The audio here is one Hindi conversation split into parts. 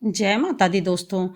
जय माता दी दोस्तों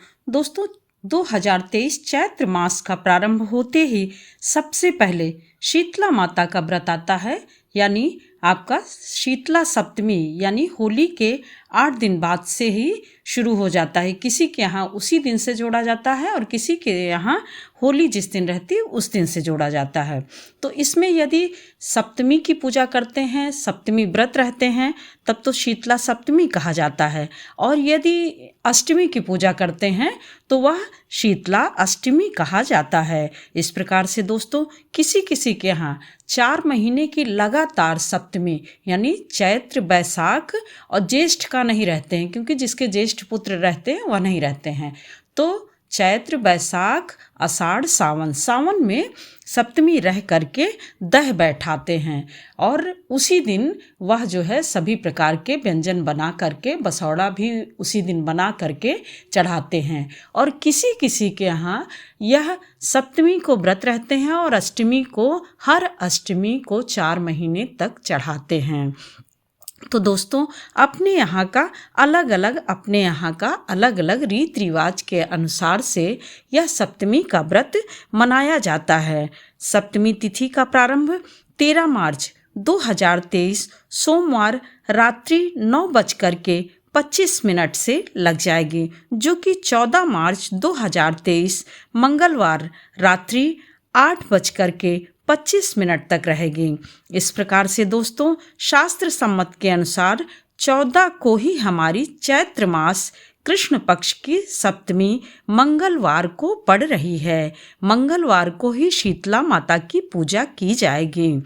2023 चैत्र मास का प्रारंभ होते ही सबसे पहले शीतला माता का व्रत आता है, यानी आपका शीतला सप्तमी यानी होली के 8 दिन बाद से ही शुरू हो जाता है। किसी के यहाँ उसी दिन से जोड़ा जाता है और किसी के यहाँ होली जिस दिन रहती है उस दिन से जोड़ा जाता है। तो इसमें यदि सप्तमी की पूजा करते हैं, सप्तमी व्रत रहते हैं, तब तो शीतला सप्तमी कहा जाता है। और यदि अष्टमी की पूजा करते हैं तो वह शीतला अष्टमी कहा जाता है। इस प्रकार से दोस्तों किसी किसी के यहाँ 4 महीने की लगातार सप्तमी यानी चैत्र, बैसाख और ज्येष्ठ का नहीं रहते हैं, क्योंकि जिसके ज्येष्ठ पुत्र रहते हैं वह नहीं रहते हैं। तो चैत्र, बैसाख, आषाढ़, सावन में सप्तमी रह करके दह बैठाते हैं और उसी दिन वह जो है सभी प्रकार के व्यंजन बना करके, बसौड़ा भी उसी दिन बना करके चढ़ाते हैं। और किसी किसी के यहाँ यह सप्तमी को व्रत रहते हैं और अष्टमी को, हर अष्टमी को 4 महीने तक चढ़ाते हैं। तो दोस्तों अपने यहाँ का अलग अलग रीति रिवाज के अनुसार से यह सप्तमी का व्रत मनाया जाता है। सप्तमी तिथि का प्रारंभ 13 मार्च 2023 सोमवार रात्रि 9:25 से लग जाएगी, जो कि 14 मार्च 2023 मंगलवार रात्रि 8:25 तक रहेगी। इस प्रकार से दोस्तों शास्त्र सम्मत के अनुसार 14 को ही हमारी चैत्र मास कृष्ण पक्ष की सप्तमी मंगलवार को पड़ रही है। मंगलवार को ही शीतला माता की पूजा की जाएगी,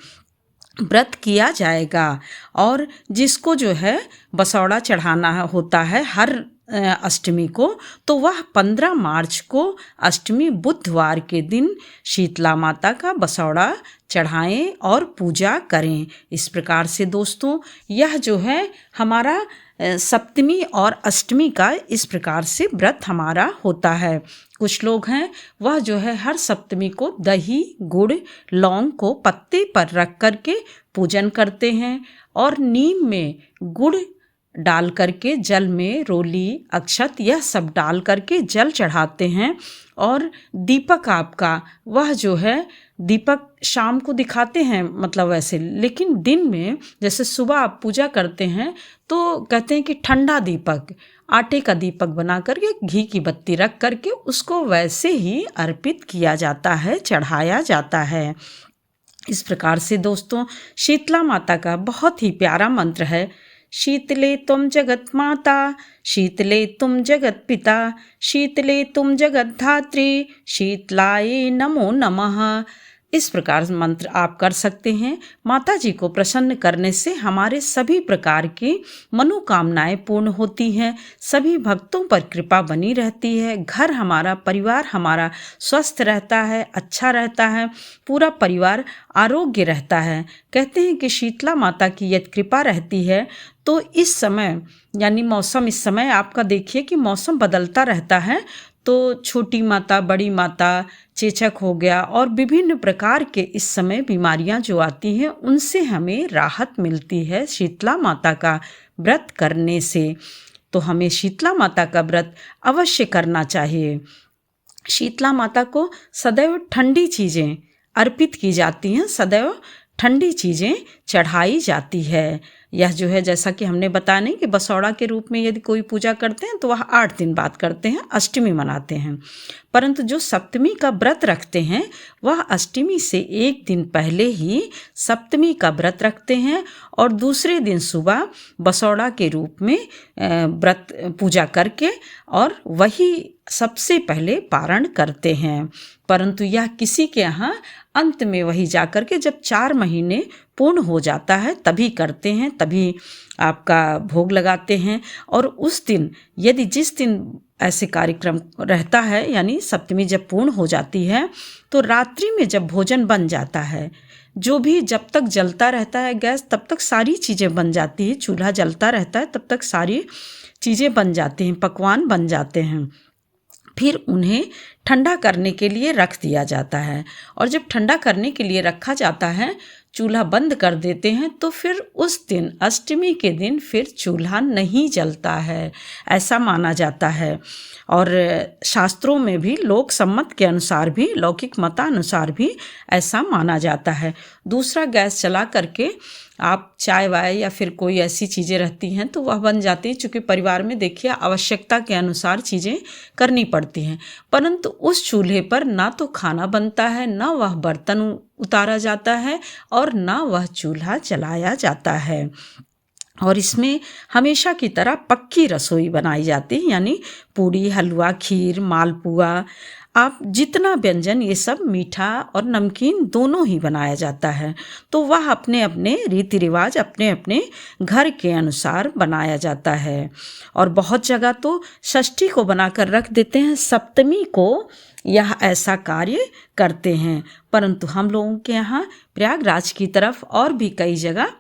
व्रत किया जाएगा। और जिसको जो है बसौड़ा चढ़ाना होता है हर अष्टमी को, तो वह 15 मार्च को अष्टमी बुधवार के दिन शीतला माता का बसौड़ा चढ़ाएं और पूजा करें। इस प्रकार से दोस्तों यह जो है हमारा सप्तमी और अष्टमी का इस प्रकार से व्रत हमारा होता है। कुछ लोग हैं वह जो है हर सप्तमी को दही, गुड़, लौंग को पत्ते पर रख करके पूजन करते हैं और नीम में गुड़ डाल करके जल में रोली, अक्षत यह सब डाल करके जल चढ़ाते हैं। और दीपक आपका वह जो है दीपक शाम को दिखाते हैं, मतलब वैसे, लेकिन दिन में जैसे सुबह आप पूजा करते हैं तो कहते हैं कि ठंडा दीपक, आटे का दीपक बना करके घी की बत्ती रख करके उसको वैसे ही अर्पित किया जाता है, चढ़ाया जाता है। इस प्रकार से दोस्तों शीतला माता का बहुत ही प्यारा मंत्र है, शीतले तुम जगत माता, शीतले तुम जगत पिता, शीतले तुम जगत धात्री, शीतलाय नमो नमः। इस प्रकार मंत्र आप कर सकते हैं। माता जी को प्रसन्न करने से हमारे सभी प्रकार की मनोकामनाएं पूर्ण होती हैं, सभी भक्तों पर कृपा बनी रहती है, घर हमारा, परिवार हमारा स्वस्थ रहता है, अच्छा रहता है, पूरा परिवार आरोग्य रहता है। कहते हैं कि शीतला माता की यदि कृपा रहती है तो इस समय यानी मौसम, इस समय आपका देखिए कि मौसम बदलता रहता है, तो छोटी माता, बड़ी माता, चेचक हो गया और विभिन्न प्रकार के इस समय बीमारियां जो आती हैं उनसे हमें राहत मिलती है शीतला माता का व्रत करने से। तो हमें शीतला माता का व्रत अवश्य करना चाहिए। शीतला माता को सदैव ठंडी चीज़ें अर्पित की जाती हैं, सदैव ठंडी चीज़ें चढ़ाई जाती है। यह जो है जैसा कि हमने बताया नहीं कि बसौड़ा के रूप में यदि कोई पूजा करते हैं तो वह 8 दिन बाद करते हैं, अष्टमी मनाते हैं। परंतु जो सप्तमी का व्रत रखते हैं वह अष्टमी से 1 दिन पहले ही सप्तमी का व्रत रखते हैं और दूसरे दिन सुबह बसौड़ा के रूप में व्रत पूजा करके और वही सबसे पहले पारण करते हैं। परंतु यह किसी के यहाँ अंत में वही जाकर के जब 4 महीने पूर्ण हो जाता है तभी करते हैं, तभी आपका भोग लगाते हैं। और उस दिन यदि जिस दिन ऐसे कार्यक्रम रहता है यानी सप्तमी जब पूर्ण हो जाती है तो रात्रि में जब भोजन बन जाता है, जो भी जब तक जलता रहता है गैस तब तक सारी चीज़ें बन जाती है, चूल्हा जलता रहता है तब तक सारी चीज़ें बन जाती हैं, पकवान बन जाते हैं। फिर उन्हें ठंडा करने के लिए रख दिया जाता है और जब ठंडा करने के लिए रखा जाता है चूल्हा बंद कर देते हैं तो फिर उस दिन अष्टमी के दिन फिर चूल्हा नहीं जलता है, ऐसा माना जाता है। और शास्त्रों में भी लोक सम्मत के अनुसार भी, लौकिक मतानुसार भी ऐसा माना जाता है। दूसरा गैस चला करके आप चाय वाय या फिर कोई ऐसी चीज़ें रहती हैं तो वह बन जाती है, चूँकि परिवार में देखिए आवश्यकता के अनुसार चीज़ें करनी पड़ती हैं। परंतु उस चूल्हे पर ना तो खाना बनता है, ना वह बर्तन उतारा जाता है और ना वह चूल्हा जलाया जाता है। और इसमें हमेशा की तरह पक्की रसोई बनाई जाती है, यानी पूड़ी, हलवा, खीर, मालपुआ, आप जितना व्यंजन, ये सब मीठा और नमकीन दोनों ही बनाया जाता है। तो वह अपने अपने रीति रिवाज, अपने अपने घर के अनुसार बनाया जाता है। और बहुत जगह तो षष्ठी को बनाकर रख देते हैं, सप्तमी को यह ऐसा कार्य करते हैं। परंतु हम लोगों के यहाँ प्रयागराज की तरफ और भी कई जगह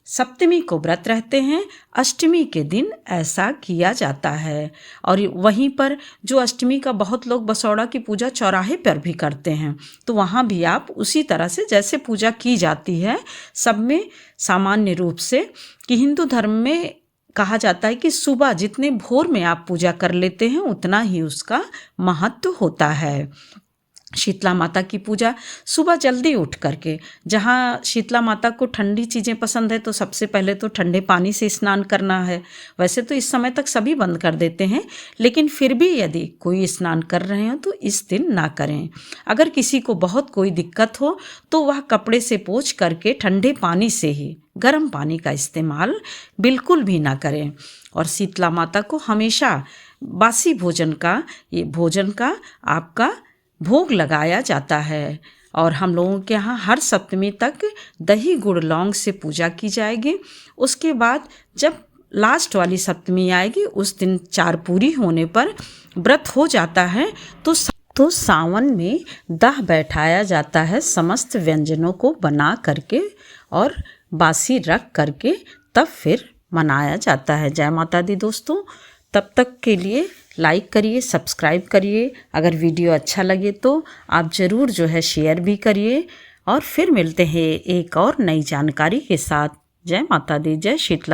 सप्तमी को व्रत रहते हैं, अष्टमी के दिन ऐसा किया जाता है। और वहीं पर जो अष्टमी का बहुत लोग बसौड़ा की पूजा चौराहे पर भी करते हैं, तो वहाँ भी आप उसी तरह से जैसे पूजा की जाती है सब में सामान्य रूप से, कि हिंदू धर्म में कहा जाता है कि सुबह जितने भोर में आप पूजा कर लेते हैं उतना ही उसका महत्व होता है। शीतला माता की पूजा सुबह जल्दी उठ करके, जहाँ शीतला माता को ठंडी चीज़ें पसंद है तो सबसे पहले तो ठंडे पानी से स्नान करना है। वैसे तो इस समय तक सभी बंद कर देते हैं, लेकिन फिर भी यदि कोई स्नान कर रहे हो तो इस दिन ना करें। अगर किसी को बहुत कोई दिक्कत हो तो वह कपड़े से पोंछ करके ठंडे पानी से ही, गर्म पानी का इस्तेमाल बिल्कुल भी ना करें। और शीतला माता को हमेशा बासी भोजन का आपका भोग लगाया जाता है। और हम लोगों के यहाँ हर सप्तमी तक दही गुड़ लौंग से पूजा की जाएगी। उसके बाद जब लास्ट वाली सप्तमी आएगी उस दिन चार पूरी होने पर व्रत हो जाता है तो सावन में दाह बैठाया जाता है, समस्त व्यंजनों को बना करके और बासी रख करके तब फिर मनाया जाता है। जय माता दी दोस्तों। तब तक के लिए लाइक करिए, सब्सक्राइब करिए। अगर वीडियो अच्छा लगे तो आप ज़रूर जो है शेयर भी करिए। और फिर मिलते हैं एक और नई जानकारी के साथ। जय माता दी, जय शीतला।